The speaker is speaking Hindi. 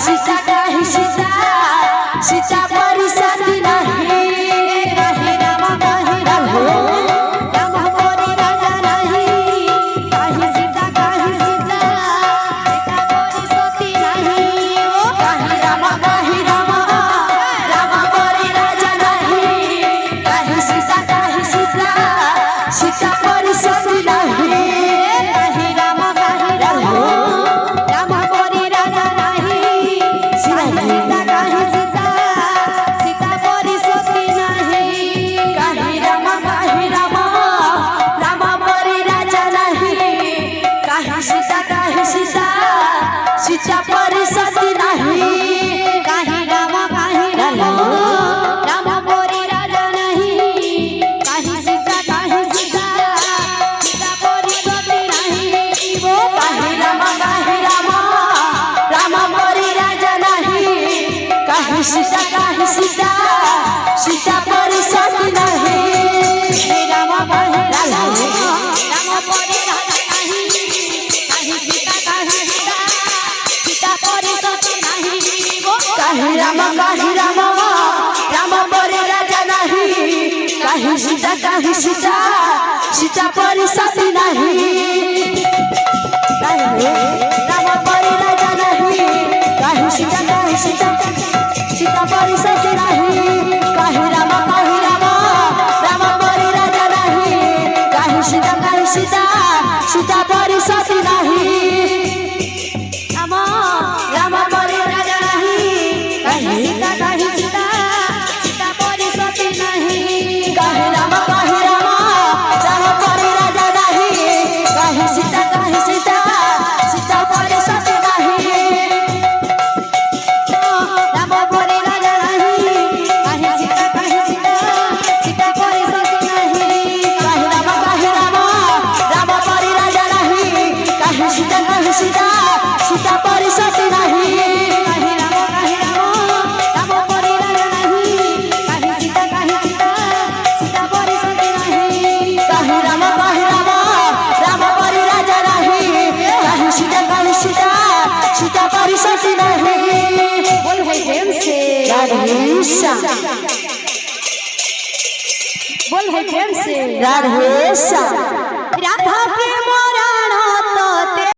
सीता काहे सीता सीता परिसत नहीं राम कहे राम परे राजा नहीं काहे सीता सीता परिसत नहीं काहे राम राम परे राजा नहीं काहे सीता सीता परिसत नहीं राम परे राजा नहीं काहे सीता सीता परिसत नहीं काहे राम राम परे राजा नहीं काहे सीता सीता परिसत नहीं राम परे राजा नहीं काहे सीता सीता परिसत नहीं काहे राम राम परे राजा नहीं काहे सीता सीता परिसत नहीं सीता परिसत नहीं राम परे राजा नहीं काहे सीता परिसत नहीं काहे राम परे राजा नहीं काहे सीता परिसत नहीं बोल भाई प्रेम से बोल भाई प्रेम से राधा प्रेम